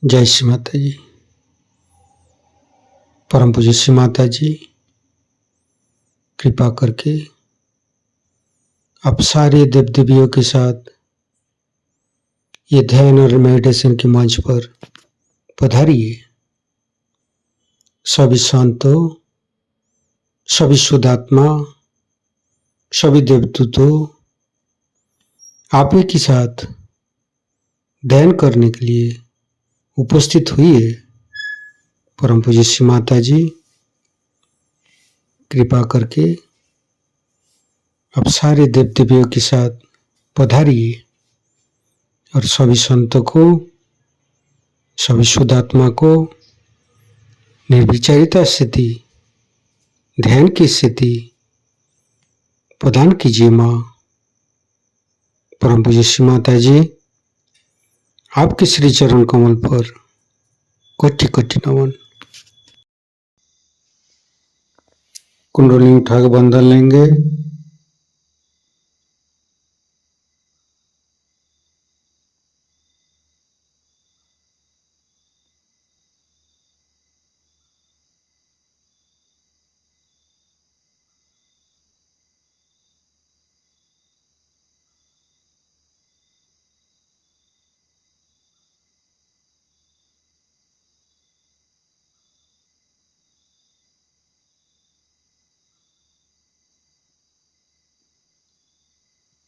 जय श्री माता जी। परम पूज्य श्री माता जी, कृपा करके आप सारे देव देवियों के साथ ये ध्यान और मेडिटेशन के मंच पर पधारिए। सभी संतों, सभी शुद्धात्मा, सभी देवदूतों, आप ही के साथ ध्यान करने के लिए उपस्थित हुई है। परम पूज्य श्री माता जी, कृपा करके आप सारे देव देवियों के साथ पधारिए और सभी संतों को, सभी शुद्धात्मा को निर्विचारिता स्थिति, ध्यान की स्थिति प्रदान कीजिए। माँ परम पूज्य श्री माता जी, आपके श्री चरण कमल पर कोटि कोटि नमन। कुंडली उठाकर बंधन लेंगे।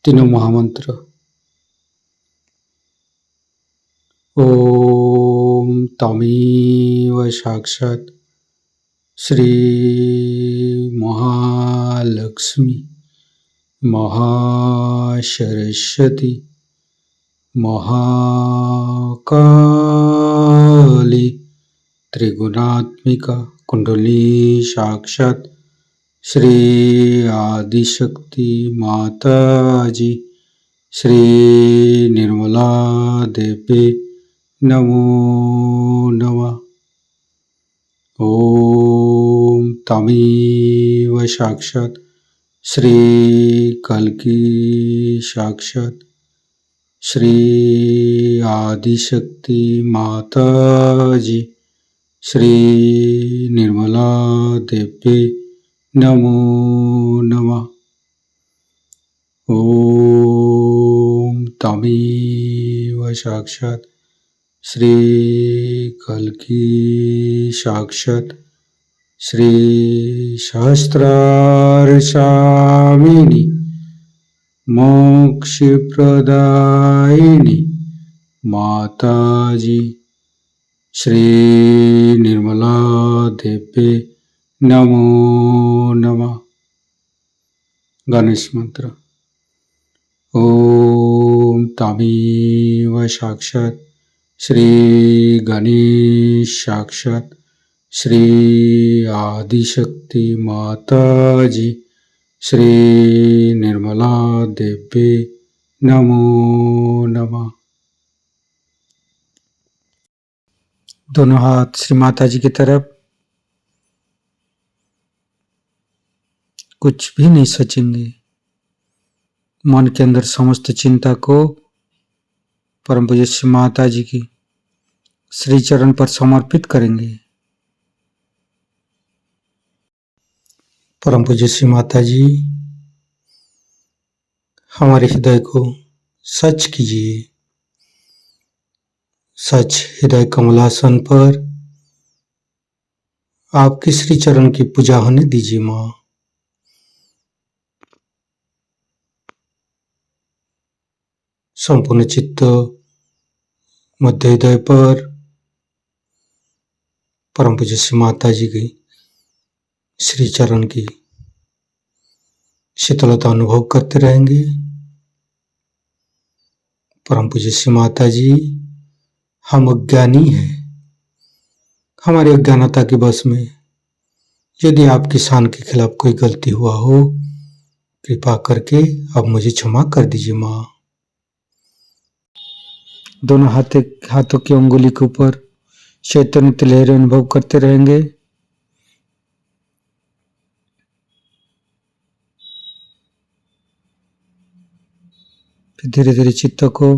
तीनों महामंत्र। ओम तमेव साक्षात् श्री महालक्ष्मी महासरस्वती महाकाली त्रिगुणात्मिका कुंडली साक्षात् श्री आदिशक्ति माता जी श्री निर्मला देवी नमो नमः। ओम तमेव साक्षात् श्री कल्की साक्षात् श्री आदिशक्ति माता जी श्री निर्मला देवी नमो नमः। ओम तमेव साक्षात् श्री कल्की साक्षात् श्री सहस्रार स्वामिनी मोक्ष प्रदायिनी माता जी श्री निर्मला देवी नमो नमः। गणेश मंत्र। ओम तमेव साक्षात् श्री गणेश साक्षात् श्री आदिशक्ति माता जी श्री निर्मला देवी नमो नमः। दोनों हाथ श्री माता जी की तरफ। कुछ भी नहीं सोचेंगे। मन के अंदर समस्त चिंता को परम पूज्य श्री माता जी की श्री चरण पर समर्पित करेंगे। परम पूज्य श्री माता जी, हमारे हृदय को सच कीजिए। सच हृदय कमलासन पर आपके श्री चरण की पूजा होने दीजिए। माँ संपूर्ण चित्त मध्य हृदय पर परम पूज्य श्री माता जी की श्री चरण की शीतलता अनुभव करते रहेंगे। परम पूज्य श्री माता जी, हम अज्ञानी हैं। हमारी अज्ञानता के वश में यदि आपकी शान के खिलाफ कोई गलती हुआ हो, कृपा करके अब मुझे क्षमा कर दीजिए। माँ दोनों हाथों की अंगुली के ऊपर चैतन्य लहरें अनुभव करते रहेंगे। फिर धीरे धीरे चित्त को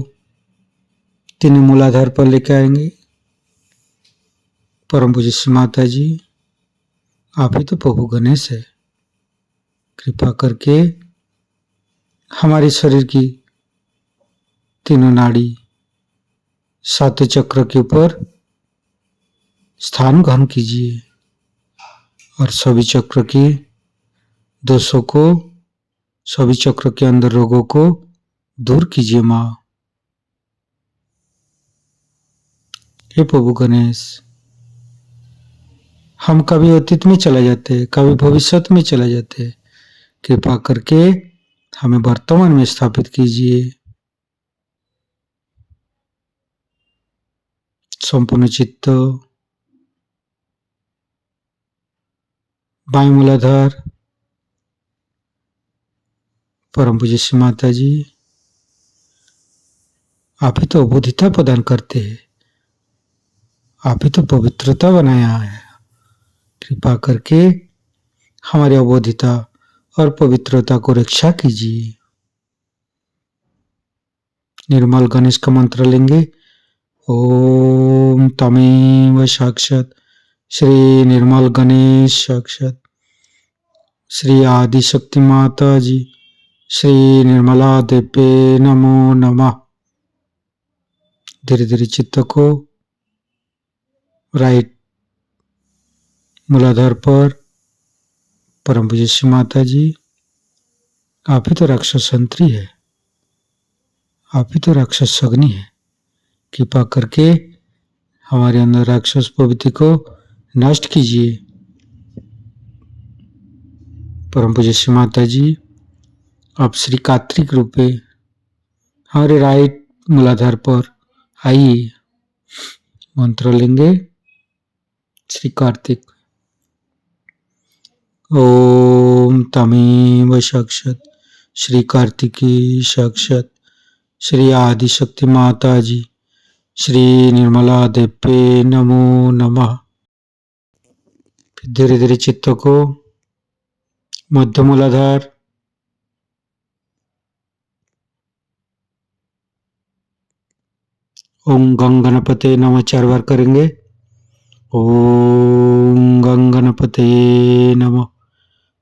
तीनों मूलाधार पर लेकर आएंगे। परम पूज्य श्री माता जी, आप ही तो प्रभु गणेश है। कृपा करके हमारे शरीर की तीनों नाड़ी सातों चक्र के ऊपर स्थान ग्रहण कीजिए और सभी चक्र के दोषों को, सभी चक्र के अंदर रोगों को दूर कीजिए माँ। हे प्रभु गणेश, हम कभी अतीत में चले जाते, कभी भविष्य में चले जाते, कृपा करके हमें वर्तमान में स्थापित कीजिए। संपूर्ण चित्त, बाएं मूलाधार, परम पूज्य श्री माता जी, आप ही तो अबोधिता प्रदान करते हैं, आप ही तो पवित्रता बनाया है। कृपा करके हमारी अबोधिता और पवित्रता को रक्षा कीजिए। निर्मल गणेश का मंत्र लेंगे। ओम तमेव साक्षात श्री निर्मल गणेश साक्षात श्री आदिशक्ति माता जी श्री निर्मला देवे नमो नमः। धीरे धीरे चित्त को राइट मूलाधार पर, परम पूज्य श्री माता जी, आप ही तो राक्षस संतरी है, आप ही तो राक्षस अग्नि है। कृपा करके हमारे अंदर राक्षस प्रवृत्ति को नष्ट कीजिए। परम पूज्य श्री माता जी, आप श्री कार्तिक रूपे हमारे राइट मूलाधार पर आइए। मंत्र लेंगे। श्री कार्तिक। ओम तमेव साक्षात श्री कार्तिकी साक्षात श्री आदिशक्ति माता जी श्री निर्मला देवे नमो नमः। धीरे धीरे चित्त को मध्य मूलाधार, ओम गंग गणपते नमः 4 बार करेंगे। ओम गंग गणपते नमः,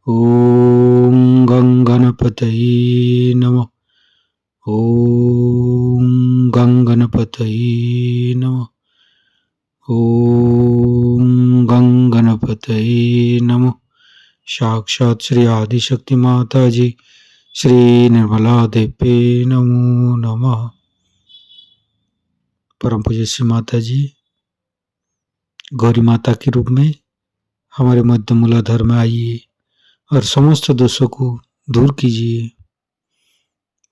ओम गंग गणपते नमः, ओम गंग गणपते नमः, ओम गंग गणपते नमः। साक्षात श्री आदिशक्ति माता जी श्री निर्मला देवे नमो नमः। परम पूज्य श्री माता जी, गौरी माता के रूप में हमारे मध्य मूलाधार में आइए और समस्त दोषों को दूर कीजिए।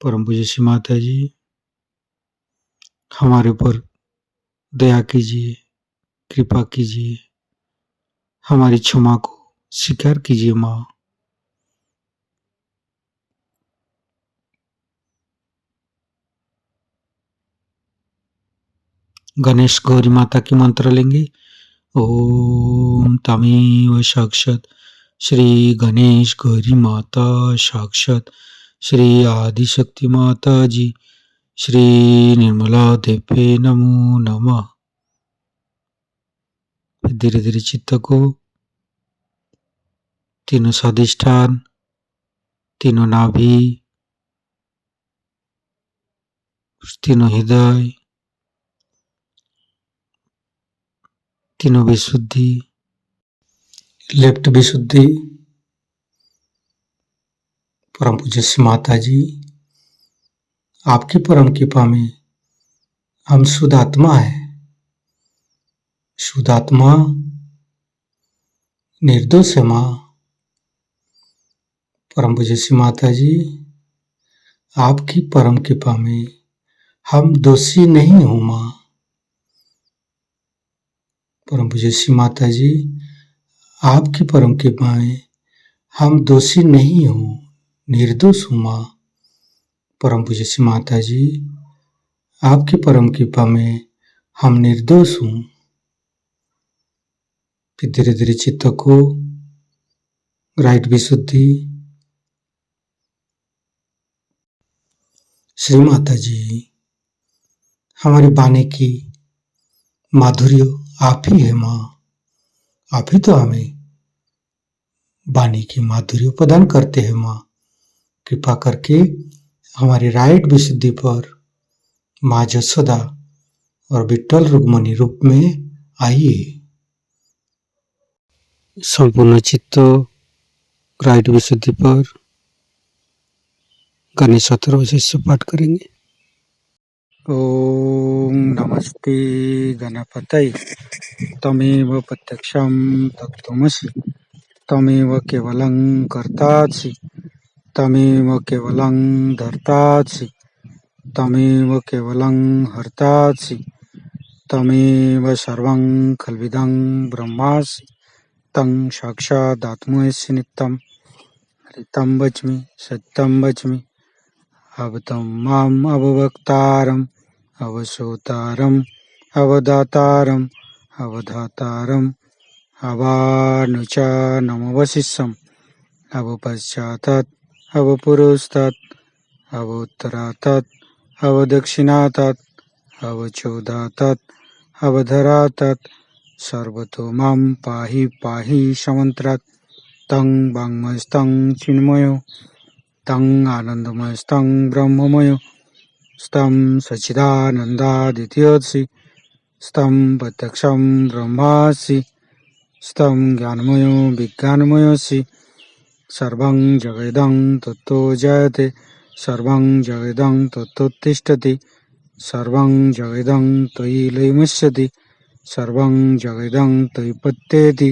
परम पूज्य श्री माता जी, हमारे ऊपर दया कीजिए, कृपा कीजिए, हमारी क्षमा को स्वीकार कीजिए माँ। गणेश गौरी माता की मंत्र लेंगे। ओम तमेव साक्षात श्री गणेश गौरी माता साक्षात श्री आदिशक्ति माता जी श्री निर्मला देवे नमो नमः। धीरे धीरे चित्त को तीनों स्वादिष्ठान, तीनों नाभि, तीनों हृदय, तीनों विशुद्धि, लेफ्ट विशुद्धि, परम पूज्य श्री माता जी, आपकी परम कृपा में हम शुद्ध आत्मा है। शुद्ध आत्मा निर्दोष है माँ। परम पूज्य श्री माता जी, आपकी परम कृपा में हम दोषी नहीं हूँ माँ। परम पूज्य श्री माता जी, आपकी परम कृपा में हम दोषी नहीं हूँ, निर्दोष हूँ माँ। परम पूज्य श्री माता जी, आपकी परम कृपा में हम निर्दोष हूँ। फिर धीरे धीरे चित्त को राइट विशुद्धि। श्री माता जी, हमारे बानी की माधुर्य आप ही है माँ। आप ही तो हमें वाणी की माधुर्य प्रदान करते हैं माँ। कृपा करके हमारी राइट विशुद्धि पर माँ जसोदा और विट्ठल रुक्मणी रूप में आइए। संपूर्ण चित्त राइट विशुद्धि पर गणेश अथर्वशीर्ष पाठ करेंगे। ओम नमस्ते गणपतये तमेव प्रत्यक्षं तत्त्वमसि तमेव केवलं कर्तासि तमेव केवलं धर्तासि तमेव केवलं हर्तासि तमेव सर्वं खल्विदं ब्रह्मासि तं साक्षादात्मसि नित्यं ऋतं वच्मि सत्यं वच्मि अवतं माम् अववक्तारम् अवसोतारम् अवदातारम् अवधातारम् अवानुचानमवशिष्यम् अवपश्चातात् अवपुरस्तात् अवोत्तरातात् अवदक्षिणातात् अवचोदातात् अवधरातात् सर्वतो मां पाहि पाहि समन्त्रात् तं वाङ्मयस्तं चिन्मयो तं आनन्दमयस्तं ब्रह्ममयो स्तं सच्चिदानन्दादित्योऽसि स्तं प्रत्यक्षं ब्रह्मासि स्तं ज्ञानमयो विज्ञानमयोऽसि सर्वं जगदं तत्तो जयते सर्वं जगदं तत्तोत्तिष्ठति सर्वं जगदं त्वयि लयमुच्यते सर्वं जगदं त्वयि पत्येति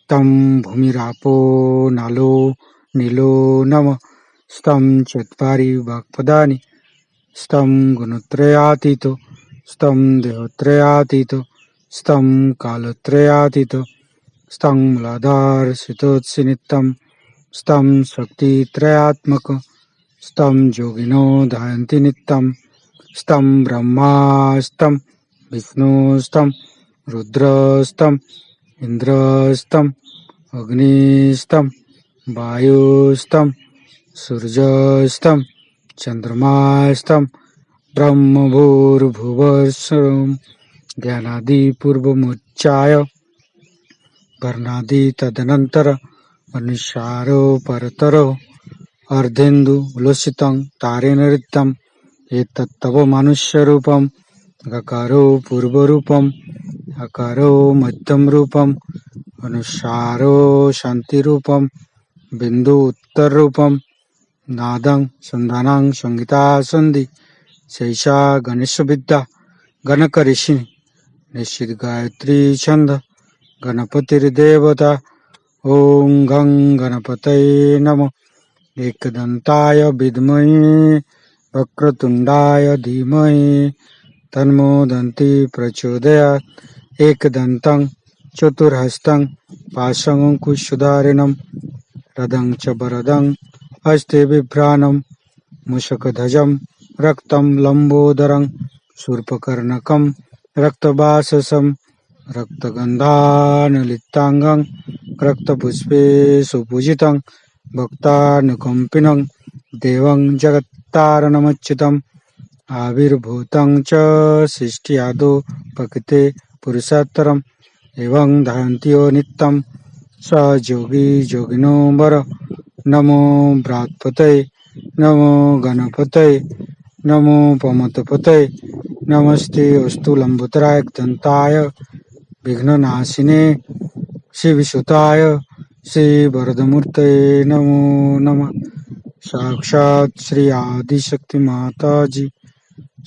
तं भूमिरापो नलो नीलो नमः स्तं चत्वारि वाक्पदानि स्तं गुणत्रयातीतो स्तं देहत्रयातीतो स्तं कालत्रयातीतो स्तं मूलाधारसितोत्सि नित्यं स्तं शक्तित्रयात्मक स्तं योगिनो ध्यायन्ति नित्यं स्तं ब्रह्मा स्तं विष्णु स्तं रुद्र स्तं इंद्र स्तं अग्नि स्तं वायु स्तं सूर्य स्तं चंद्रमा स्तं ब्रह्मभूर्भुवस्सुरं ज्ञानादि पूर्वमुच्चाय वर्णादि तदनंतर अनुसारो परतरो अर्धेन्दु उल्लसितं तारेण ऋतं एतत्तव मनुष्यरूपम् गकारो पूर्वरूपम् अकारो मध्यम रूपम् अनुसारो शान्तिरूपम् बिन्दु उत्तररूपम् नादं संधानं संगीता संधि शैषा गणेशविद्या गणकऋषि निश्चित गायत्री छंद गणपतिर्देवता ओं गं गणपतये नमः एकदन्ताय विद्महे वक्रतुण्डाय धीमहि तन्नो दन्ति प्रचोदयात् एकदन्तं चतुर्हस्तं पाशमङ्कुशधारिणं रदं च वरदं हस्ते बिभ्राणं मूषकध्वजं रक्तं लम्बोदरं शूर्पकर्णकं रक्तवाससं रक्तगन्धानुलिप्ताङ्गं रक्तपुष्पे सुपूजितं भक्तानुकम्पिनं देवं जगत्तारणमच्युतम् आविर्भूतं च सृष्ट्यादौ प्रकृते पुरुषोत्तरम् एवं ध्यायन्त्यो नित्यं स योगी योगिनो वर नमो बृहत्पतये नमो गणपतये नमो पमतपतये नमस्ते अस्तु लंबोदराय दन्ताय विघ्ननाशिने श्रीविसुताय श्रीवरदमूर्तये नमो नमः। साक्षात् श्री आदिशक्ति माताजी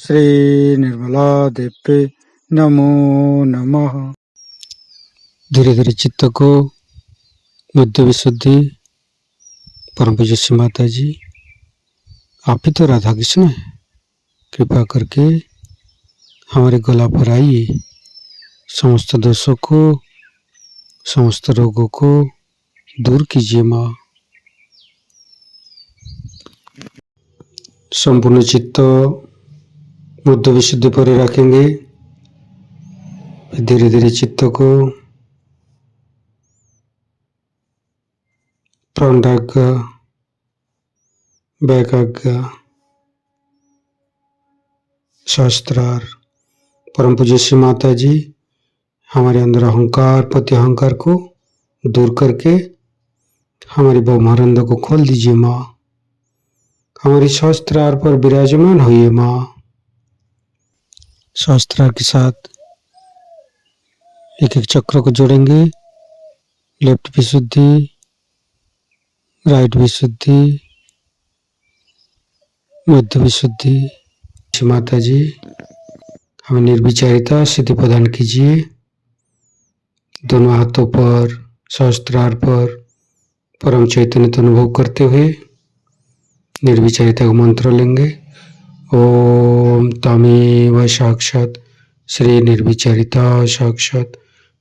श्री निर्मला देवी नमो नमः। धीरे धीरे चित्त को मध्य विशुद्धि परम पूज्य श्री माता जी आप ही तो राधा कृष्ण है, कृपा करके हमारे गला पर आइए, समस्त दोषों को समस्त रोगों को दूर कीजिए माँ। संपूर्ण चित्त बुद्ध विशुद्धि पर रखेंगे। धीरे धीरे चित्त को प्राणाग्र वैकाग्र शास्त्रार परम पूज्य श्री माता जी हमारे अंदर अहंकार प्रति अहंकार को दूर करके हमारी ब्रह्मानंद को खोल दीजिए माँ। हमारी सहस्त्रार पर विराजमान होइए माँ। सहस्त्रार के साथ एक एक चक्र को जोड़ेंगे। लेफ्ट विशुद्धि, राइट विशुद्धि, मध्य विशुद्धि। माता जी हमें निर्विचारिता सिद्धि प्रदान कीजिए। दोनों हाथों पर सहस्त्रार पर परम चैतन्य का अनुभव करते हुए निर्विचारिता का मंत्र लेंगे। ओम तमेव साक्षात श्री निर्विचारिता साक्षात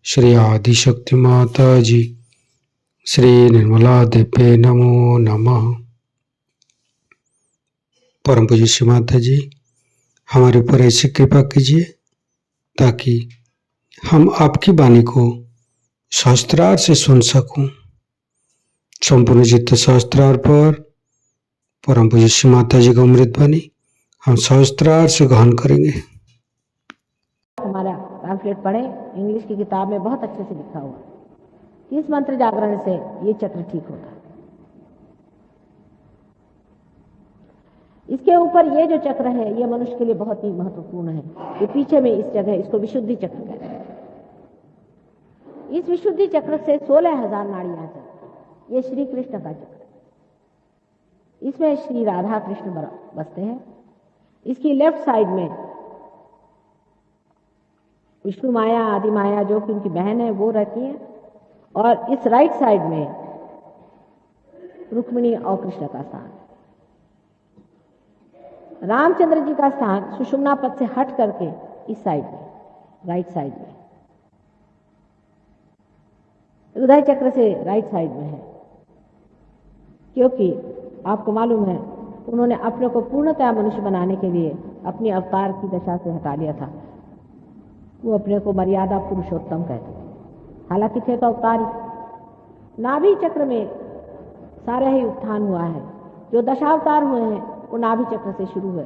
श्री आदिशक्ति माता जी श्री निर्मला देवे नमो नमः। परम पूज्य श्री माता जी हमारे ऊपर ऐसी कृपा कीजिए ताकि हम आपकी वाणी को सहस्त्रार से सुन सकूं। संपूर्ण चित्त सहस्त्रार पर परम पूज्य श्री माता जी का अमृत वाणी हम सहस्त्रार से ग्रहण करेंगे। हमारा पैम्फलेट पढ़े, इंग्लिश की किताब में बहुत अच्छे से लिखा हुआ कि इस मंत्र जागरण से ये चक्र ठीक होता है। इसके ऊपर ये जो चक्र है ये मनुष्य के लिए बहुत ही महत्वपूर्ण है। ये पीछे में इस जगह इसको विशुद्धि चक्र कहते हैं। इस विशुद्धि चक्र से 16,000 नाड़ियां चलती। ये श्री कृष्ण का चक्र है। इसमें श्री राधा कृष्ण बसते हैं। इसकी लेफ्ट साइड में विष्णु माया, आदि माया जो कि उनकी बहन है वो रहती है, और इस राइट साइड में रुक्मिणी और कृष्ण का स्थान। रामचंद्र जी का स्थान सुषुम्ना पद से हट करके इस साइड में, राइट साइड में, हृदय चक्र से राइट साइड में है। क्योंकि आपको मालूम है उन्होंने अपने को पूर्णतया मनुष्य बनाने के लिए अपनी अवतार की दशा से हटा लिया था। वो अपने को मर्यादा पुरुषोत्तम कहते थे, हालांकि थे तो अवतार ही। नाभि चक्र में सारा ही उत्थान हुआ है। जो दशावतार हुए हैं वो नाभि चक्र से शुरू हुए।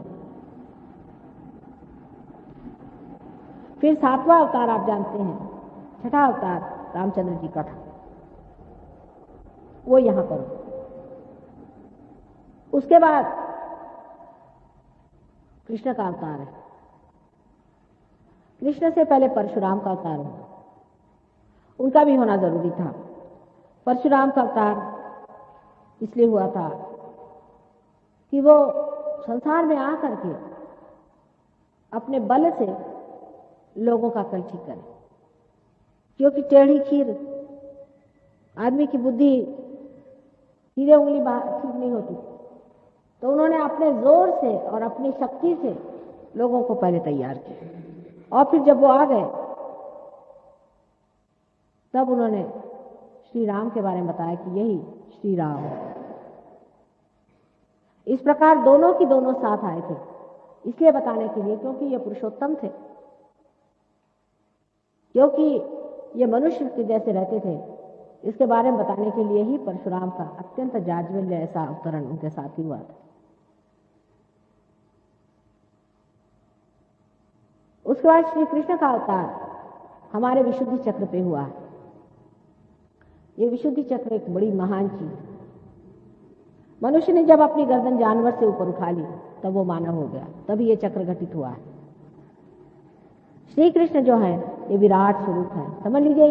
फिर 7वां अवतार आप जानते हैं, छठा अवतार रामचंद्र जी का था, वो यहां पर। उसके बाद कृष्ण का अवतार है। कृष्ण से पहले परशुराम का अवतार हुआ, उनका भी होना जरूरी था। परशुराम का अवतार इसलिए हुआ था कि वो संसार में आकर के अपने बल से लोगों का कल ठीक करे। क्योंकि टेढ़ी खीर, आदमी की बुद्धि सीधे उंगली ठीक नहीं होती, तो उन्होंने अपने जोर से और अपनी शक्ति से लोगों को पहले तैयार किया, और फिर जब वो आ गए तब उन्होंने श्री राम के बारे में बताया कि यही श्री राम है। इस प्रकार दोनों की दोनों साथ आए थे, इसलिए बताने के लिए क्योंकि ये पुरुषोत्तम थे, क्योंकि ये मनुष्य के जैसे रहते थे। इसके बारे में बताने के लिए ही परशुराम का अत्यंत जाज्वल्य ऐसा अवतरण उनके साथ ही हुआ था। उसके बाद श्री कृष्ण का अवतार हमारे विशुद्धि चक्र पे हुआ है। ये विशुद्धि चक्र एक बड़ी महान चीज है। मनुष्य ने जब अपनी गर्दन जानवर से ऊपर उठा ली तब वो मानव हो गया, तभी ये चक्र घटित हुआ है। श्री कृष्ण जो है ये विराट स्वरूप है, समझ लीजिए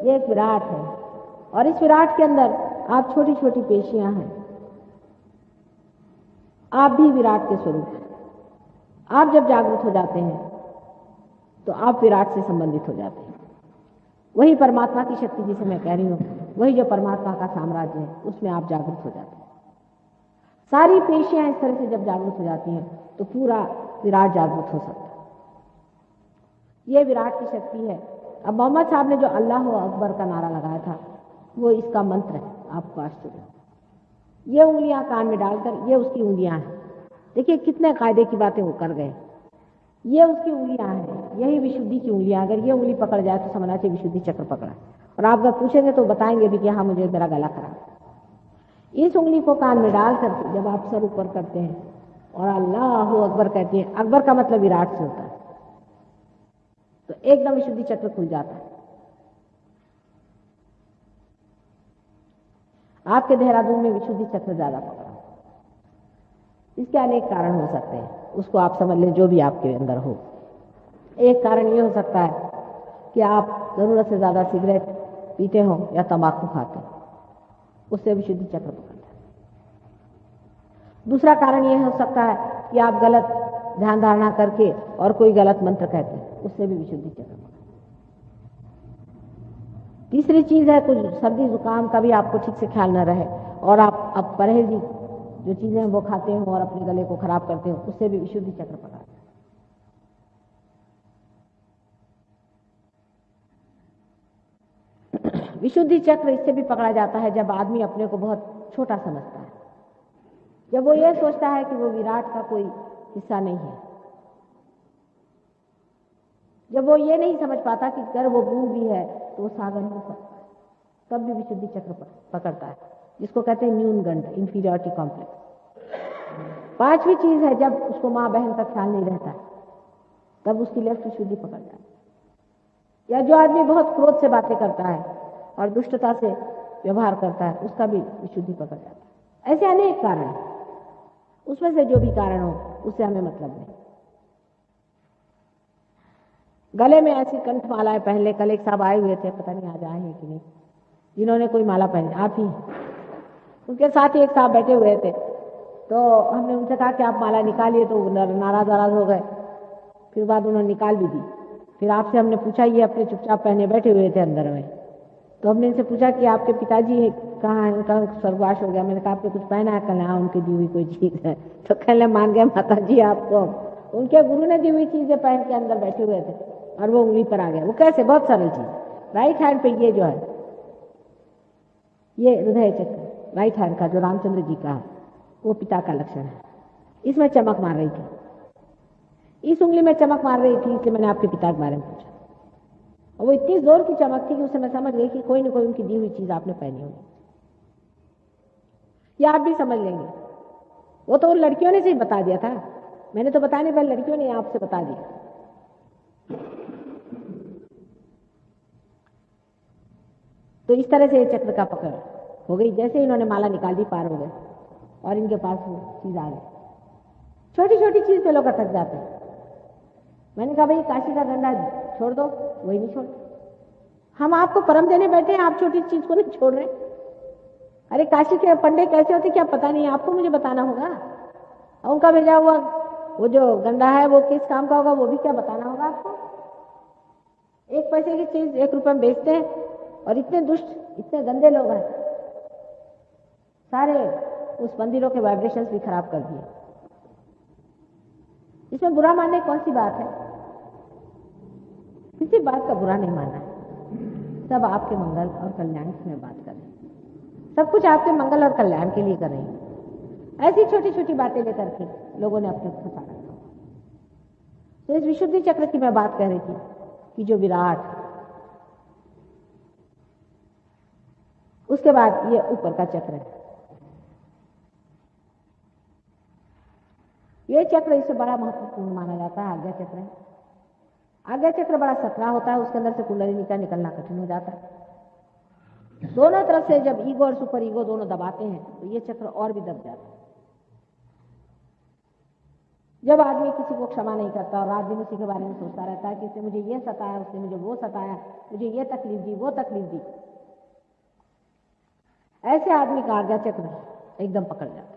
ये एक विराट है, और इस विराट के अंदर आप छोटी छोटी पेशियां हैं। आप भी विराट के स्वरूप हैं। आप जब जागृत हो जाते हैं तो आप विराट से संबंधित हो जाते हैं। वही परमात्मा की शक्ति जिसे मैं कह रही हूँ, वही जो परमात्मा का साम्राज्य है, उसमें आप जागृत हो जाते हैं। सारी पेशियां इस तरह से जब जागृत हो जाती हैं तो पूरा विराट जागृत हो सकता है। ये विराट की शक्ति है। अब मोहम्मद साहब ने जो अल्लाह अकबर का नारा लगाया था वो इसका मंत्र है। आपको आश्चर्य, ये उंगलियां कान में डालकर, ये उसकी उंगलियां हैं। देखिए कितने कायदे की बातें वो कर गए। ये उसकी उंगलियां हैं, यही विशुद्धि की उंगलियां। अगर ये उंगली पकड़ जाए तो समझना चाहिए विशुद्धि चक्र पकड़ा। और आप अगर पूछेंगे तो बताएंगे भी कि हाँ मुझे मेरा गला खराब। इस उंगली को कान में डाल करके जब आप सर ऊपर करते हैं और अल्लाह अकबर कहते हैं, अकबर का मतलब विराट से होता है, तो एकदम विशुद्धि चक्र खुल जाता है। आपके देहरादून में विशुद्धि चक्र ज्यादा पकड़ा। इसके अनेक कारण हो सकते हैं, उसको आप समझ लें जो भी आपके अंदर हो। एक कारण ये हो सकता है कि आप जरूरत से ज्यादा सिगरेट पीते हो या तंबाकू खाते हो, उससे विशुद्धि चक्र पकड़ता है। दूसरा कारण यह हो सकता है कि आप गलत ध्यान धारणा करके और कोई गलत मंत्र कहते हैं, उससे भी विशुद्धि चक्र पकड़ता है। तीसरी चीज है कुछ सर्दी जुकाम का भी आपको ठीक से ख्याल न रहे और आप अब परहेजी जो चीजें वो खाते हो और अपने गले को खराब करते हो, उससे भी विशुद्धि चक्र पकड़ता है। विशुद्धि चक्र इससे भी पकड़ा जाता है जब आदमी अपने को बहुत छोटा समझता है, जब वो ये सोचता है कि वो विराट का कोई हिस्सा नहीं है, जब वो ये नहीं समझ पाता कि अगर वो बूंद भी है तो वो सागर हो सकता है, तब भी विशुद्धि चक्र पकड़ता है, जिसको कहते हैं न्यूनगंड, इंफीरियरिटी कॉम्प्लेक्स। पांचवी चीज है जब उसको माँ बहन का ख्याल नहीं रहता है, तब उसकी लेफ्ट विशुद्धि पकड़ जाती है। या जो आदमी बहुत क्रोध से बातें करता है और दुष्टता से व्यवहार करता है, उसका भी विशुद्धि पकड़ जाता है। ऐसे अनेक कारण हैं, उसमें से जो भी कारण हो उससे हमें मतलब नहीं। गले में ऐसी कंठमालाएं पहन ले, कल एक साहब आए हुए थे, पता नहीं आज आए हैं कि नहीं, जिन्होंने कोई माला पहनी, आप ही, उनके साथ ही एक साहब बैठे हुए थे, तो हमने उनसे कहा कि आप माला निकालिए, तो नाराज हो गए। फिर बाद उन्होंने निकाल भी दी। फिर आपसे हमने पूछा, ये अपने चुपचाप पहने बैठे हुए थे अंदर में, तो हमने इनसे पूछा कि आपके पिताजी कहाँ हैं, उनका स्वर्गवास हो गया। मैंने कहा आपने कुछ पहना है? कल हाँ, उनकी दी हुई कोई चीज है। तो कहने मान गए माता जी आपको, उनके गुरु ने दी हुई चीजें पहन के अंदर बैठे हुए थे और वो उंगली पर आ गया। वो कैसे? बहुत सरल चीज, राइट हैंड पे ये जो है, ये हृदय चक्र राइट हैंड का जो रामचंद्र जी का है, वो पिता का लक्षण है। इसमें चमक मार रही थी, इस उंगली में चमक मार रही थी, इसलिए मैंने आपके पिता के बारे में पूछा। और वो इतनी जोर की चमक थी कि उससे मैं समझ गई कि कोई ना कोई उनकी दी हुई चीज आपने पहनी होगी, या आप भी समझ लेंगे। वो तो उन लड़कियों ने से ही बता दिया था, मैंने तो बताने पर लड़कियों ने आपसे बता दिया। तो इस तरह से चक्र का पकड़ हो गई। जैसे इन्होंने माला निकाल दी, पार हो गए और इनके पास वो चीज आ गई। छोटी छोटी चीज पे लोग अटक जाते हैं। मैंने कहा भाई काशी का गंडा छोड़ दो, वही नहीं छोड़। हम आपको परम देने बैठे हैं, आप छोटी चीज को नहीं छोड़ रहे। अरे काशी के पंडे कैसे होते क्या पता नहीं, आपको मुझे बताना होगा। उनका भेजा हुआ वो जो गंडा है वो किस काम का होगा, वो भी क्या बताना होगा आपको। एक पैसे की चीज 1 रुपए में बेचते हैं और इतने दुष्ट, इतने गंदे लोग हैं, सारे उस मंदिरों के वाइब्रेशंस भी खराब कर दिए। इसमें बुरा मानने कौन सी बात है? किसी बात का बुरा नहीं मानना है, सब आपके मंगल और कल्याण की मैं बात कर रही हूँ, सब कुछ आपके मंगल और कल्याण के लिए कर रही हूँ। ऐसी छोटी छोटी बातें लेकर के लोगों ने अपने फंसा रखा। तो इस विशुद्धि चक्र की मैं बात कर रही थी कि जो विराट, उसके बाद ये ऊपर का चक्र है। ये चक्र इससे बड़ा महत्वपूर्ण माना जाता है, आज्ञा चक्र है। आज्ञा चक्र बड़ा सकरा होता है, उसके अंदर से कुंडलिनी का निकलना कठिन हो जाता है। दोनों तरफ से जब ईगो और सुपर ईगो दोनों दबाते हैं तो ये चक्र और भी दब जाता है। जब आदमी किसी को क्षमा नहीं करता और रात दिन उसी के बारे में सोचता रहता है कि इसने मुझे ये सताया, उसने मुझे वो सताया, मुझे ये तकलीफ दी, वो तकलीफ दी, ऐसे आदमी का आज्ञा चक्र एकदम पकड़ जाता है।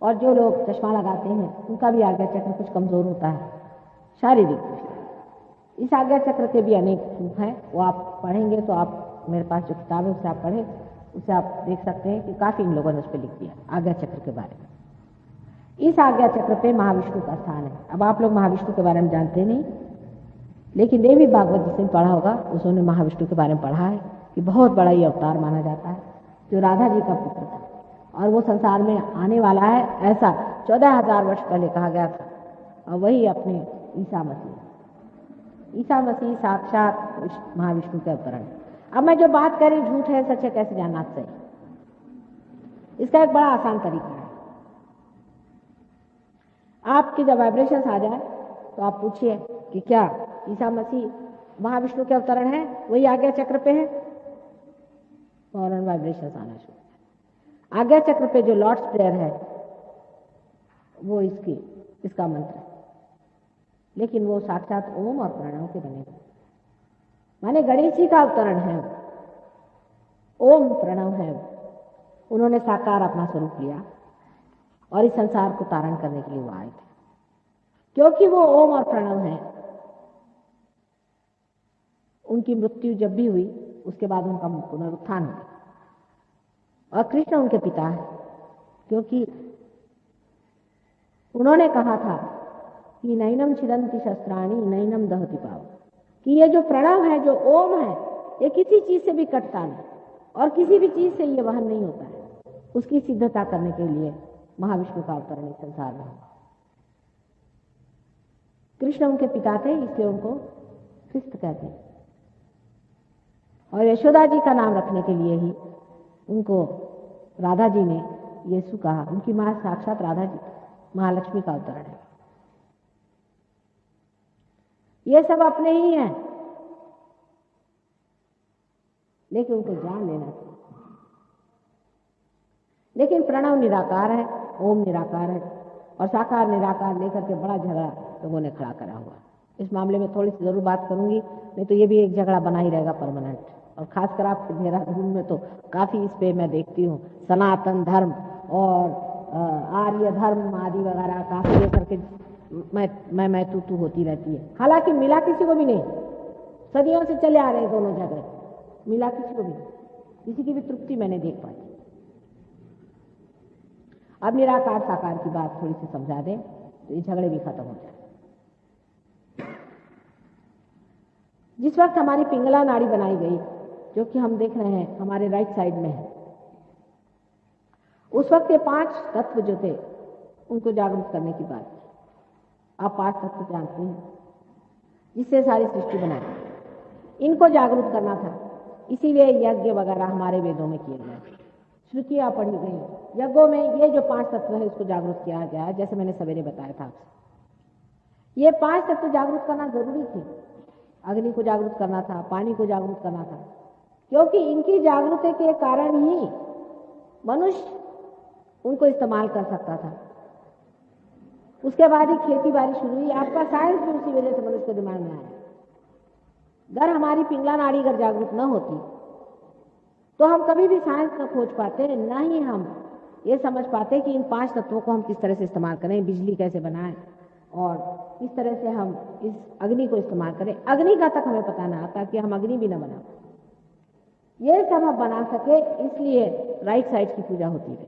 और जो लोग चश्मा लगाते हैं उनका भी आज्ञा चक्र कुछ कमजोर होता है, शारीरिक दृष्टि। इस आज्ञा चक्र के भी अनेक रूप हैं, वो आप पढ़ेंगे तो आप, मेरे पास जो किताब है उससे आप पढ़ें, उससे आप देख सकते हैं कि काफी इन लोगों ने उस पर लिख दिया आज्ञा चक्र के बारे में। इस आज्ञा चक्र पे महाविष्णु का स्थान है। अब आप लोग महाविष्णु के बारे में जानते नहीं, लेकिन देवी भागवत जिसने पढ़ा होगा उसने महाविष्णु के बारे में पढ़ा है कि बहुत बड़ा ये अवतार माना जाता है, जो राधा जी का पुत्र था और वो संसार में आने वाला है, ऐसा 14,000 वर्ष पहले कहा गया था। और वही अपने ईसा मसीह साक्षात महाविष्णु के अवतरण। अब मैं जो बात कर रही हूँ झूठ है सच है कैसे जानना चाहिए, इसका एक बड़ा आसान तरीका है। आपकी जब वाइब्रेशंस आ जाए तो आप पूछिए कि क्या ईसा मसीह महाविष्णु के अवतरण है, वही आज्ञा चक्र पे है, फौरन वाइब्रेशन आना शुरू। आज्ञा चक्र पे जो लॉर्ड्स प्रेयर है वो इसका मंत्र है, लेकिन वो साक्षात ओम और प्रणव के बने हुए, माने गणेश जी का अवतरण है, ओम प्रणव है। उन्होंने साकार अपना स्वरूप लिया और इस संसार को तारण करने के लिए वो आए थे। क्योंकि वो ओम और प्रणव है, उनकी मृत्यु जब भी हुई उसके बाद उनका पुनरुत्थान हुआ। और कृष्ण उनके पिता है, क्योंकि उन्होंने कहा था कि नैनम छिदन्ति शस्त्राणि नैनम दहति पावक, कि ये जो प्रणव है, जो ओम है, ये किसी चीज से भी कटता नहीं और किसी भी चीज से ये वहन नहीं होता है। उसकी सिद्धता करने के लिए महाविष्णु का अवतरण इस संसार में हुआ। कृष्ण उनके पिता थे, इसलिए उनको कृष्ण कहते हैं। और यशोदा जी का नाम रखने के लिए ही उनको राधा जी ने यीशु कहा। उनकी मां साक्षात राधा जी, महालक्ष्मी का अवतरण है। ये सब अपने ही हैं, लेकिन उनको जान लेना चाहिए। लेकिन प्रणव निराकार है, ओम निराकार है, और साकार निराकार लेकर के बड़ा झगड़ा लोगों ने खड़ा करा हुआ। इस मामले में थोड़ी सी जरूर बात करूंगी, नहीं तो ये भी एक झगड़ा बना ही रहेगा परमानेंट। और खासकर आप देहरादून में तो काफी इस पे मैं देखती हूँ, सनातन धर्म और आर्य धर्म आदि वगैरह काफी लेकर के मैं तू होती रहती है। हालांकि मिला किसी को भी नहीं, सदियों से चले आ रहे हैं दोनों झगड़े, मिला किसी को भी नहीं, किसी की भी तृप्ति मैंने देख पाई। अब निराकार साकार की बात थोड़ी सी समझा दें तो ये झगड़े भी खत्म हो जाए। जिस वक्त हमारी पिंगला नाड़ी बनाई गई, जो कि हम देख रहे हैं हमारे राइट साइड में है, उस वक्त ये 5 तत्व जो थे उनको जागरूक करने की बात थी। आप 5 तत्व जानते हैं जिससे सारी सृष्टि बनाई, इनको जागरूक करना था। इसीलिए यज्ञ वगैरह हमारे वेदों में किए गए, श्रुतियां पढ़ी गई। यज्ञों में ये जो 5 तत्व है उसको जागरूक किया गया है, जैसे मैंने सवेरे बताया था आपसे। ये 5 तत्व जागरूक करना जरूरी थे। अग्नि को जागरूक करना था, पानी को जागरूक करना था, क्योंकि इनकी जागृति के कारण ही मनुष्य उनको इस्तेमाल कर सकता था। उसके बाद ही खेती बाड़ी शुरू हुई। आपका साइंस भी उसी वजह से मनुष्य के दिमाग में आया। अगर हमारी पिंगला नाड़ी अगर जागरूक न होती तो हम कभी भी साइंस न खोज पाते, न ही हम ये समझ पाते कि इन 5 तत्वों को हम किस तरह से इस्तेमाल करें, बिजली कैसे बनाएं और किस तरह से हम इस अग्नि को इस्तेमाल करें। अग्नि का तक हमें पता ना आता कि हम अग्नि भी न बना पाए। ये सब हम बना सके, इसलिए राइट साइड की पूजा होती रही,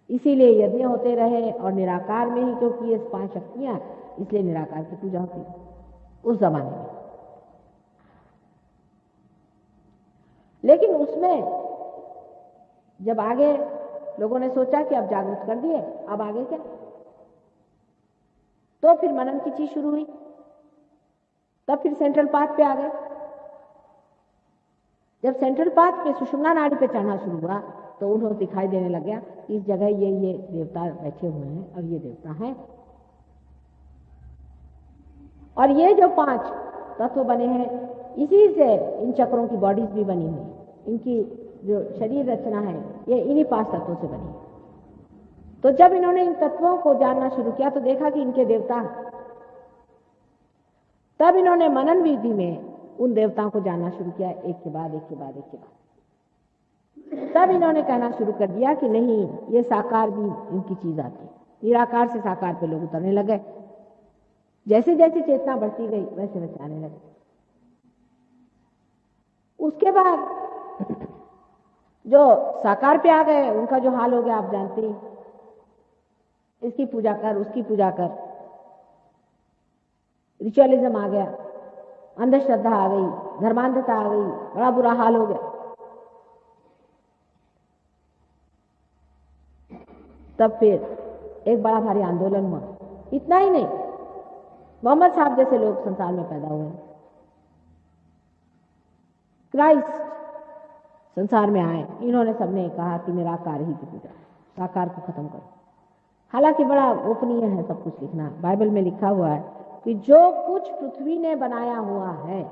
इसीलिए यज्ञ होते रहे। और निराकार में ही, क्योंकि ये 5 शक्तियां, इसलिए निराकार की पूजा होती उस जमाने में। लेकिन उसमें जब आगे लोगों ने सोचा कि अब जागरूक कर दिए, अब आगे क्या, तो फिर मनन की चीज शुरू हुई। तब फिर सेंट्रल पाथ पे आ गए। जब सेंट्रल पाथ पे सुषुम्ना नाड़ी पे चढ़ना शुरू हुआ तो उन्हें दिखाई देने लग गया कि इस जगह ये देवता बैठे हुए हैं और ये देवता हैं। और ये जो 5 तत्व बने हैं, इसी से इन चक्रों की बॉडीज भी बनी हुई, इनकी जो शरीर रचना है ये इन्हीं 5 तत्वों से बनी है। तो जब इन्होंने इन तत्वों को जानना शुरू किया तो देखा कि इनके देवता, तब इन्होंने मनन विधि में उन देवताओं को जानना शुरू किया, एक के बाद एक के बाद एक के बाद। तब इन्होंने कहना शुरू कर दिया कि नहीं, ये साकार भी इनकी चीज आती है। निराकार से साकार पे लोग उतरने लगे। जैसे जैसे चेतना बढ़ती गई वैसे वैसे आने लगे। उसके बाद जो साकार पे आ गए उनका जो हाल हो गया आप जानते हैं। इसकी पूजा कर, उसकी पूजा कर, रिचुअलिज्म आ गया, अंधश्रद्धा आ गई, धर्मांधता आ गई, बड़ा बुरा हाल हो गया। तब फिर एक बड़ा भारी आंदोलन हुआ। इतना ही नहीं, मोहम्मद साहब जैसे लोग संसार में पैदा हुए, क्राइस्ट संसार में आए, इन्होंने सबने कहा कि निराकार ही की पूजा, साकार को खत्म करो। हालांकि बड़ा गोपनीय है सब कुछ लिखना, बाइबल में लिखा हुआ है कि जो कुछ पृथ्वी ने बनाया हुआ है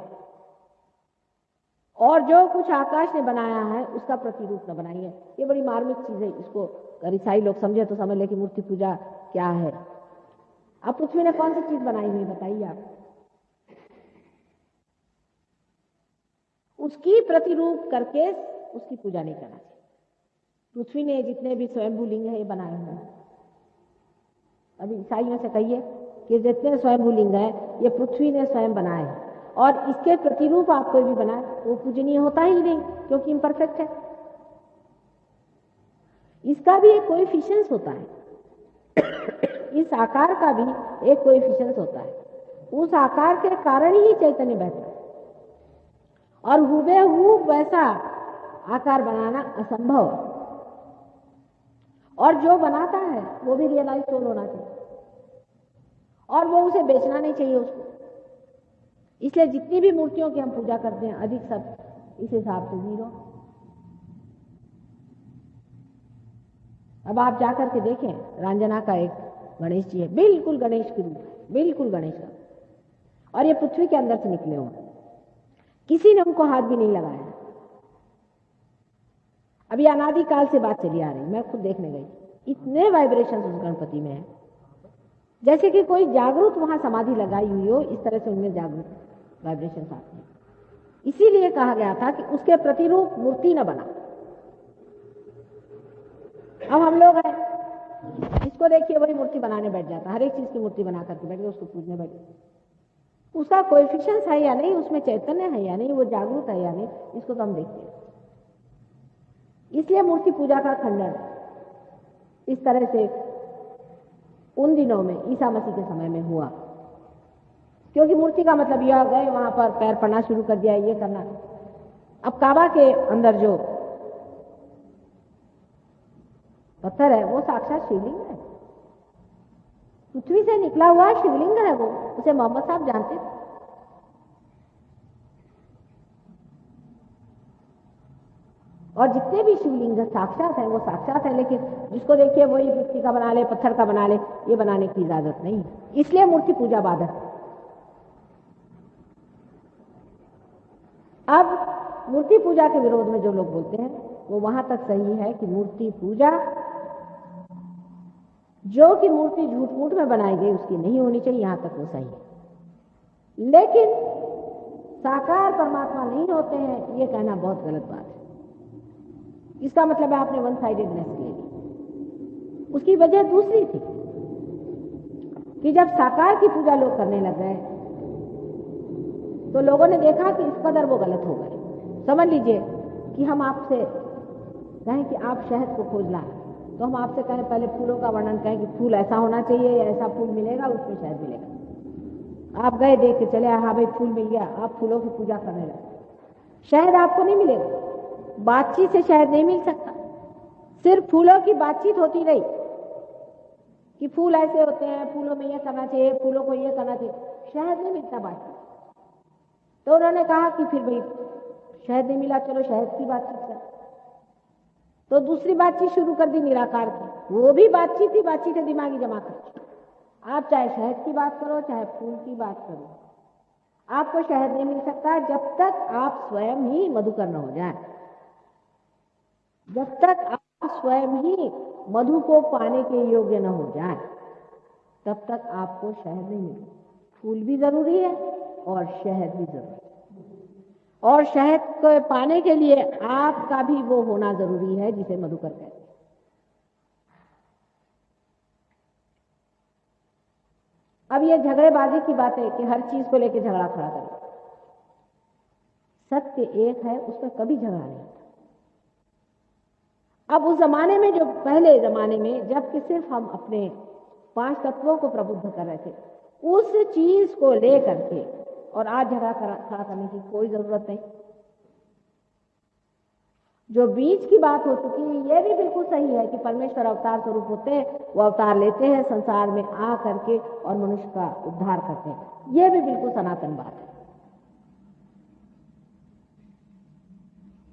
और जो कुछ आकाश ने बनाया है उसका प्रतिरूप न बनाइए। ये बड़ी मार्मिक चीज है, इसको अगर ईसाई लोग समझे तो समझ ले कि मूर्ति पूजा क्या है। अब पृथ्वी ने कौन सी चीज बनाई हुई बताइए आप, उसकी प्रतिरूप करके उसकी पूजा नहीं करना चाहिए। पृथ्वी ने जितने भी स्वयंभू लिंग है ये बनाए हुए हैं। अभी ईसाइयों से कहिए कि जितने स्वयंभू लिंग है ये पृथ्वी ने स्वयं बनाए हैं और इसके प्रतिरूप आप कोई भी बनाए वो पूजनीय होता ही नहीं क्योंकि इम्परफेक्ट है। इसका भी एक कोएफिशिएंस होता है, इस आकार का भी एक कोएफिशिएंस होता है। उस आकार के कारण ही चैतन्य बहता है और हुबेहूब वैसा आकार बनाना असंभव। और जो बनाता है वो भी रियलाइज सोल होना चाहिए और वो उसे बेचना नहीं चाहिए उसको। इसलिए जितनी भी मूर्तियों की हम पूजा करते हैं अधिक सब इस हिसाब से 0। अब आप जाकर के देखें, रंजना का एक गणेश जी है, बिल्कुल गणेश के रूप है, बिल्कुल गणेश का, और ये पृथ्वी के अंदर से निकले हुए, किसी ने उनको हाथ भी नहीं लगाया। अभी अनादिकाल से बात चली आ रही, मैं खुद देखने गई, इतने वाइब्रेशन उस गणपति में है जैसे कि कोई जागरूक वहां समाधि लगाई हुई हो, इस तरह से उनमें जागरूक वाइब्रेशन आते हैं। इसीलिए कहा गया था कि उसके प्रतिरूप मूर्ति न बना। अब हम लोग हैं, इसको देखिए वही मूर्ति बनाने बैठ जाता, हर एक चीज की मूर्ति बना करके बैठ गए, उसको पूजने बैठ गए। उसका कोएफिशिएंस है या नहीं, उसमें चैतन्य है या नहीं, वो जागरूक है या नहीं, इसको तो हम देखते हैं। इसलिए मूर्ति पूजा का खंडन इस तरह से उन दिनों में ईसा मसीह के समय में हुआ, क्योंकि मूर्ति का मतलब यह गए वहां पर पैर पड़ना शुरू कर दिया, ये करना। अब काबा के अंदर जो पत्थर है वो साक्षात शिवलिंग है, पृथ्वी से निकला हुआ शिवलिंग है वो, उसे मोहम्मद साहब जानते थे। और जितने भी शिवलिंग साक्षात है वो साक्षात है, लेकिन जिसको देखिए वही मिट्टी का बना ले, पत्थर का बना ले, ये बनाने की इजाजत नहीं है। इसलिए मूर्ति पूजा बाधक। अब मूर्ति पूजा के विरोध में जो लोग बोलते हैं वो वहां तक सही है कि मूर्ति पूजा, जो कि मूर्ति झूठ मूठ में बनाई गई उसकी नहीं होनी चाहिए, यहां तक वो सही है। लेकिन साकार परमात्मा नहीं होते हैं ये कहना बहुत गलत बात है। इसका मतलब है आपने वन साइडेडनेस ले ली। उसकी वजह दूसरी थी कि जब साकार की पूजा लोग करने लग गए तो लोगों ने देखा कि इस कदर वो गलत हो गए। समझ लीजिए कि हम आपसे कहें कि आप शहद को खोज लाएं, तो हम आपसे कहें पहले फूलों का वर्णन कहें कि फूल ऐसा होना चाहिए या ऐसा फूल मिलेगा उसमें शहद मिलेगा। आप गए देख के चले, हाँ भाई फूल मिल गया, आप फूलों की पूजा करने लगे। शहद आपको नहीं मिलेगा, बातचीत से शहद नहीं मिल सकता। सिर्फ फूलों की बातचीत होती रही कि फूल ऐसे होते हैं, फूलों में ये करना चाहिए, फूलों को ये करना चाहिए, शहद नहीं मिलता बातचीत। तो उन्होंने कहा कि फिर भाई शहद नहीं मिला, चलो शहद की बातचीत कर। तो दूसरी बातचीत शुरू कर दी निराकार की, वो भी बातचीत ही बातचीत है, दिमागी जमा कर। आप चाहे शहद की बात करो चाहे फूल की बात करो, आपको शहद नहीं मिल सकता जब तक आप स्वयं ही मधुकर न हो जाए। जब तक आप स्वयं ही मधु को पाने के योग्य न हो जाए तब तक आपको शहद नहीं मिलेगा। फूल भी जरूरी है और शहद भी जरूरी है, और शहद को पाने के लिए आपका भी वो होना जरूरी है जिसे मधुकर कहते हैं। अब ये झगड़ेबाजी की बात है कि हर चीज को लेकर झगड़ा खड़ा करें। सत्य एक है, उसमें कभी झगड़ा नहीं होता। अब उस जमाने में, जो पहले जमाने में जबकि सिर्फ हम अपने 5 तत्वों को प्रबुद्ध कर रहे थे, उस चीज को लेकर के और आज झगड़ा खड़ा करने की कोई जरूरत नहीं। जो बीच की बात हो चुकी है यह भी बिल्कुल सही है कि परमेश्वर अवतार स्वरूप होते हैं, वो अवतार लेते हैं संसार में आ करके और मनुष्य का उद्धार करते हैं। यह भी बिल्कुल सनातन बात है।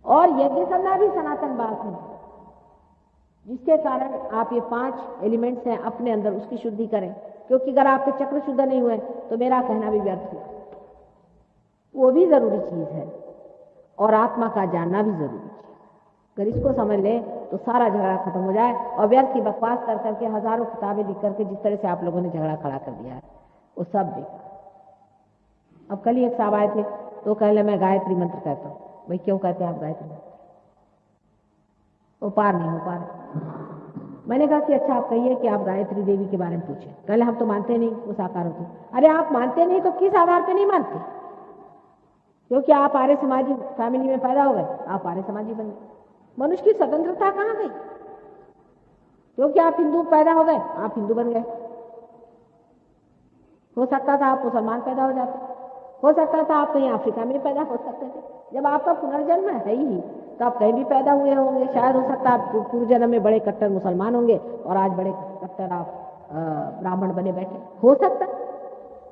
और यज्ञ करना भी सनातन बात है, जिसके कारण आप ये 5 एलिमेंट्स हैं अपने अंदर उसकी शुद्धि करें क्योंकि अगर आपके चक्र शुद्ध नहीं हुए तो मेरा कहना भी व्यर्थ हुआ। वो भी जरूरी चीज है और आत्मा का जानना भी जरूरी है। अगर इसको समझ ले तो सारा झगड़ा खत्म हो जाए और व्यर्थ की बकवास कर करके हजारों किताबें लिख करके जिस तरह से आप लोगों ने झगड़ा खड़ा कर दिया है वो सब बेकार। अब कल ही एक साहब आए थे तो कह ले मैं गायत्री मंत्र कहता हूँ। भाई क्यों कहते हैं आप गायत्री मंत्र? वो पार नहीं हो पा रहे। मैंने कहा कि अच्छा आप कहिए कि आप गायत्री देवी के बारे में पूछें। कहले हम तो मानते नहीं वो साकार होती। अरे आप मानते नहीं तो किस आधार पे नहीं मानते? क्योंकि आप आर्य समाजी फैमिली में पैदा हो गए, आप आर्य समाजी बन गए। मनुष्य की स्वतंत्रता कहाँ गई? क्योंकि आप हिंदू पैदा हो गए, आप हिंदू बन गए। हो सकता था आप मुसलमान पैदा हो जाते, हो सकता था आप कहीं अफ्रीका में पैदा हो सकते थे। जब आपका पुनर्जन्म है ही तो आप कहीं भी पैदा हुए होंगे। शायद हो सकता है आप पूर्व जन्म में बड़े कट्टर मुसलमान होंगे और आज बड़े कट्टर आप ब्राह्मण बने बैठे, हो सकता है।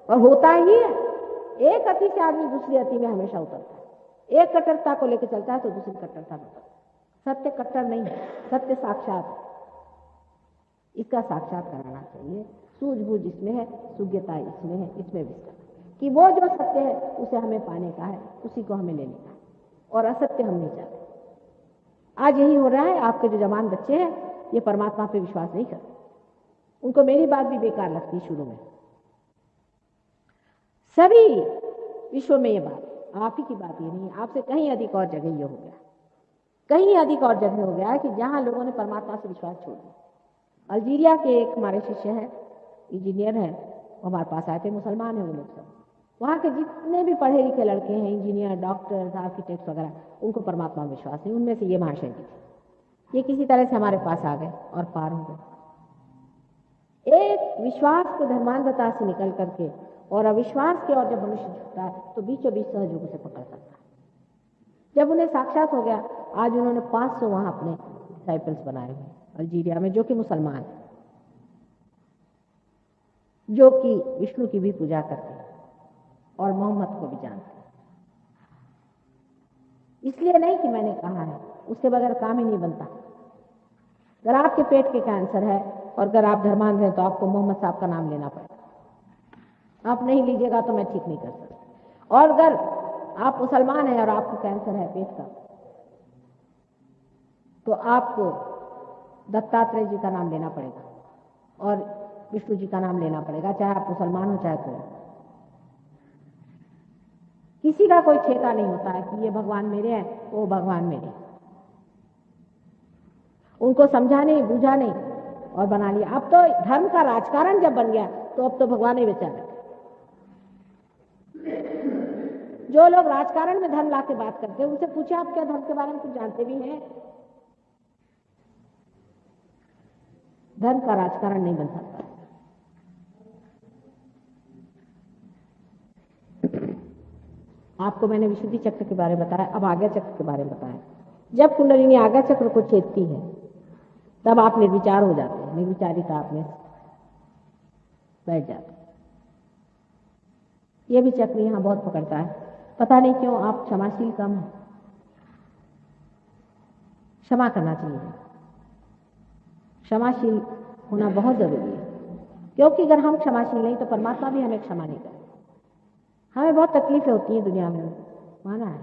और होता ही है, एक अति से आदमी दूसरी अति में हमेशा उतरता है। एक कट्टरता को लेकर चलता है तो दूसरी कट्टरता में उतरता है। सत्य कट्टर नहीं है, सत्य साक्षात। इसका साक्षात कराना चाहिए। सूझबूझ इसमें है, सुज्ञता इसमें है, इसमें विस्तार कि वो जो सत्य है उसे हमें पाने का है, उसी को हमें लेने का है और असत्य हम नहीं चाहते। आज यही हो रहा है। आपके जो जवान बच्चे हैं ये परमात्मा पे विश्वास नहीं करते। उनको मेरी बात भी बेकार लगती शुरू में। सभी विश्व में ये बात आप ही की बात ये नहीं, आपसे कहीं अधिक और जगह ये हो गया, कहीं अधिक और जगह हो गया है कि जहां लोगों ने परमात्मा से विश्वास छोड़ दिया। अल्जीरिया के एक हमारे शिष्य हैं, इंजीनियर हैं, वो हमारे पास आए थे, मुसलमान हैं वो लोग सब। वहाँ के जितने भी पढ़े लिखे लड़के हैं, इंजीनियर, डॉक्टर्स, आर्किटेक्ट्स वगैरह, उनको परमात्मा में विश्वास नहीं। उनमें से ये महाशय जी थे। ये किसी तरह से हमारे पास आ गए और पार हो गए। एक विश्वास को धर्मांधता से निकल करके और अविश्वास के और जब मनुष्य झुकता है तो बीचों बीच सहयोग से पकड़ सकता है। जब उन्हें साक्षात हो गया, आज उन्होंने 500 वहां अपने डिसाइपल्स बनाए हुए अल्जीरिया में, जो कि मुसलमान, जो कि विष्णु की भी पूजा करते हैं और मोहम्मद को भी जानते हैं। इसलिए नहीं कि मैंने कहा है, उसके बगैर काम ही नहीं बनता। अगर आपके पेट के कैंसर है और अगर आप धर्मांध हैं तो आपको मोहम्मद साहब का नाम लेना पड़ेगा। आप नहीं लीजिएगा तो मैं ठीक नहीं कर सकता। और अगर आप मुसलमान हैं और आपको कैंसर है पेट का तो आपको दत्तात्रेय जी का नाम लेना पड़ेगा और विष्णु जी का नाम लेना पड़ेगा, चाहे आप मुसलमान हो चाहे कोई। किसी का कोई ठेका नहीं होता है कि ये भगवान मेरे हैं, वो भगवान मेरे हैं। उनको समझा नहीं, बूझा नहीं और बना लिया। अब तो धर्म का राजकारण जब बन गया तो अब तो भगवान ही बेचारे। जो लोग राजकारण में धर्म लाके बात करते हैं उनसे पूछे आप क्या धर्म के बारे में कुछ जानते भी हैं? धर्म का राजकारण नहीं बन सकता। आपको मैंने विशुद्धि चक्र के बारे में बताया, अब आज्ञा चक्र के बारे में बताया। जब कुंडलिनी आज्ञा चक्र को छेदती है तब आप निर्विचार हो जाते हैं, निर्विचारिता आप में बैठ जाते हैं। यह भी चक्र यहां बहुत पकड़ता है। पता नहीं क्यों आप क्षमाशील कम है। क्षमा करना चाहिए, क्षमाशील होना बहुत जरूरी है, क्योंकि अगर हम क्षमाशील नहीं तो परमात्मा भी हमें क्षमा नहीं करेगा। हमें बहुत तकलीफें होती हैं दुनिया में, माना है,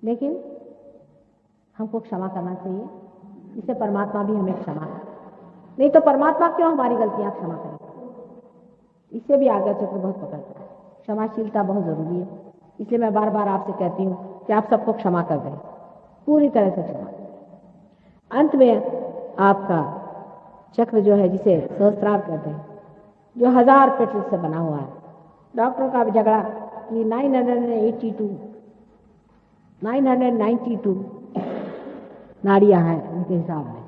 लेकिन हमको क्षमा करना चाहिए, इससे परमात्मा भी हमें क्षमा करे। नहीं तो परमात्मा क्यों हमारी गलतियां क्षमा करेगा? इससे भी आज्ञा चक्र बहुत पकड़ता है। क्षमाशीलता बहुत जरूरी है। इसलिए मैं बार बार आपसे कहती हूँ कि आप सबको क्षमा कर दें, पूरी तरह से क्षमा। अंत में आपका चक्र जो है, जिसे सहस्त्रार कहते हैं, जो 1000 पेटल से बना हुआ है। डॉक्टरों का भी झगड़ा कि 992 नाड़ियां हैं उनके हिसाब में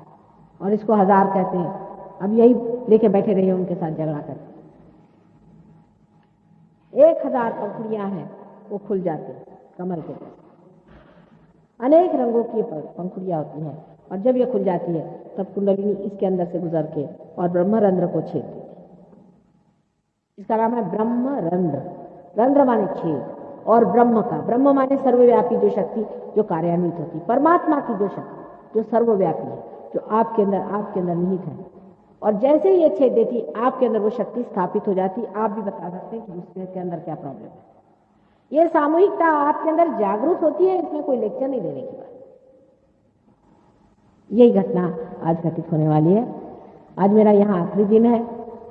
और इसको 1000 कहते हैं। अब यही लेके बैठे रहिए उनके साथ झगड़ा करके। 1000 पंखुड़ियां हैं वो खुल जाती है कमल के जैसे। अनेक रंगों की पंखुड़ियां होती हैं और जब ये खुल जाती है तब कुंडलिनी इसके अंदर से गुजर के और ब्रह्मरंध्र को छेद देती है। इसका नाम है ब्रह्मरंध्र। रंध्र माने छेद और ब्रह्म का, ब्रह्म माने सर्वव्यापी जो शक्ति जो कार्यान्वित होती, परमात्मा की जो शक्ति जो सर्वव्यापी है, जो आपके अंदर निहित है और जैसे ही ये छेद देती आपके अंदर वो शक्ति स्थापित हो जाती, आप भी बता सकते हैं कि दूसरे के अंदर क्या प्रॉब्लम है। ये सामूहिकता आपके अंदर जागरूक होती है, इसमें कोई लेक्चर नहीं देने की बात। यही घटना आज घटित होने वाली है। आज मेरा यहाँ आखिरी दिन है,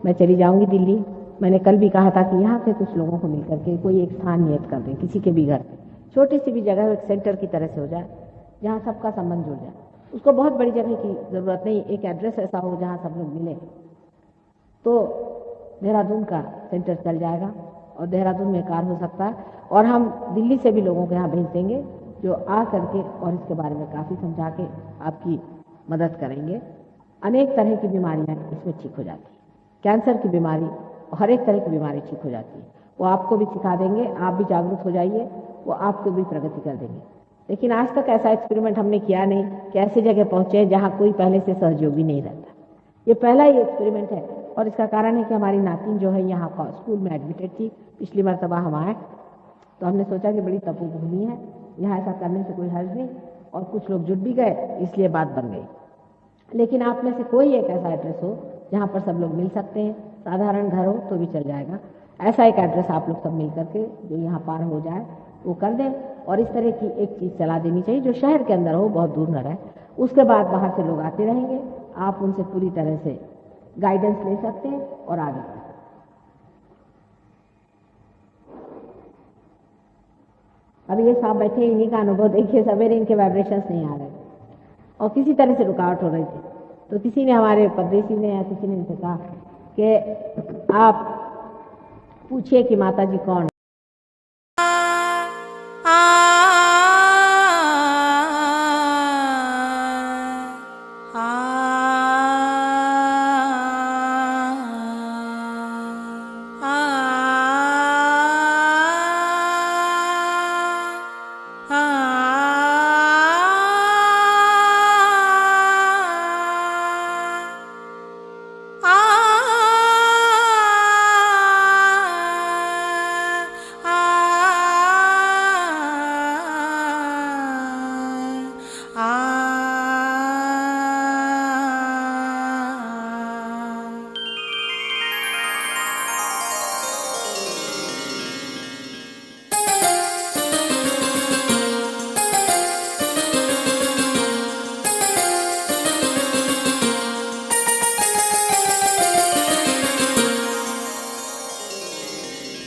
मैं चली जाऊंगी दिल्ली। मैंने कल भी कहा था कि यहाँ के कुछ लोगों को मिलकर के कोई एक स्थान नियत कर दें, किसी के भी घर पे छोटी सी भी जगह एक सेंटर की तरह से हो जाए, जहाँ सबका संबंध जुड़ जाए। उसको बहुत बड़ी जगह की ज़रूरत नहीं, एक एड्रेस ऐसा हो जहाँ सब लोग मिले तो देहरादून का सेंटर चल जाएगा और देहरादून में कार्य हो सकता है। और हम दिल्ली से भी लोगों को यहाँ भेज देंगे जो आ करके और इसके बारे में काफ़ी समझा के आपकी मदद करेंगे। अनेक तरह की बीमारियाँ इसमें ठीक हो जाती है, कैंसर की बीमारी, हर एक तरह की बीमारी ठीक हो जाती है। वो आपको भी सिखा देंगे, आप भी जागरूक हो जाइए, वो आपको भी प्रगति कर देंगे। लेकिन आज तक ऐसा एक्सपेरिमेंट हमने किया नहीं कि ऐसी जगह पहुँचे जहाँ कोई पहले से सहयोगी नहीं रहता। ये पहला ही एक्सपेरिमेंट है और इसका कारण है कि हमारी नातिन जो है यहाँ स्कूल में एडमिटेड थी। पिछली मरतबा हम आए तो हमने सोचा कि बड़ी तपोभूमि है, यहाँ ऐसा करने से कोई हर्ज नहीं, और कुछ लोग जुट भी गए, इसलिए बात बन गई। लेकिन आप में से कोई एक ऐसा एड्रेस हो जहाँ पर सब लोग मिल सकते हैं, साधारण घर हो तो भी चल जाएगा, ऐसा एक एड्रेस आप लोग सब मिल करके जो यहाँ पार हो जाए वो कर दें। और इस तरह की एक चीज़ चला देनी चाहिए जो शहर के अंदर हो, बहुत दूर न रहे। उसके बाद बाहर से लोग आते रहेंगे, आप उनसे पूरी तरह से गाइडेंस ले सकते हैं और आगे बढ़ सकते हैं। अभी ये साहब बैठे, इन्हीं का अनुभव देखिए, सवेरे इनके वाइब्रेशंस नहीं आ रहे और किसी तरह से रुकावट हो रही थी। तो किसी ने, हमारे परदेसी ने या किसी ने इनसे कहा कि आप पूछिए कि माता जी कौन।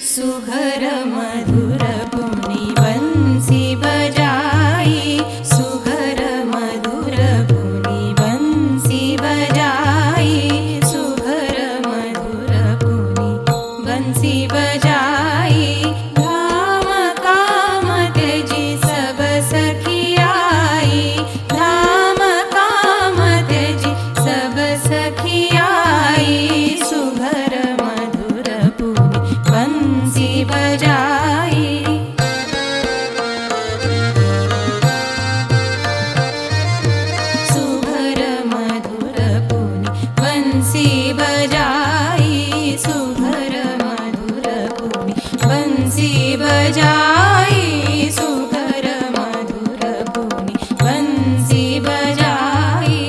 सुघर मधुर पुनि बंसी बजाई, सुघर मधुर पुनि बंसी बजाई, सुघर मधुर पुनि बंसी बजाई। धाम काम त्यजी सब सखी आई, धाम काम त्यजी सब सखी आई, सुघर मधुर पुनि बंसी बजाई। सुघर मधुर पुनि बंसी बजाई, सुघर मधुर पुनि बंसी बजाई, सुघर मधुर पुनि बंसी बजाई।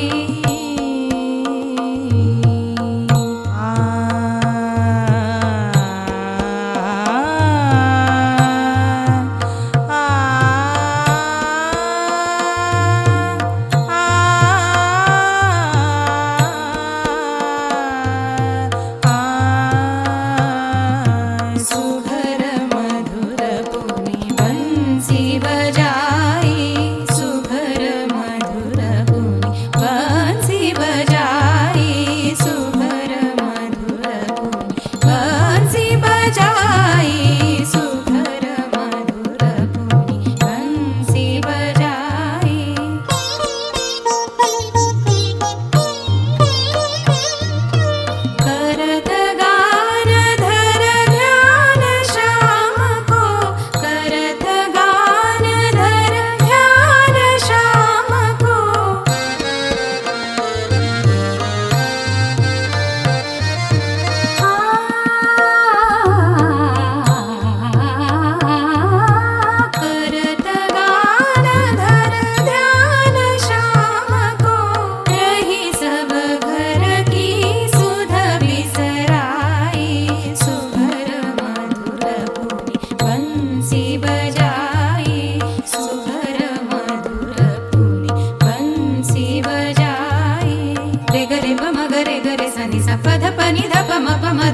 सुघर मधुर पुनि बंसी बजाई, सुघर मधुर पुनि बंसी बजाई, सुघर मधुर पुनि बंसी बजाई, सुघर मधुर पुनि बंसी बजाई। करत गान धर ध्यान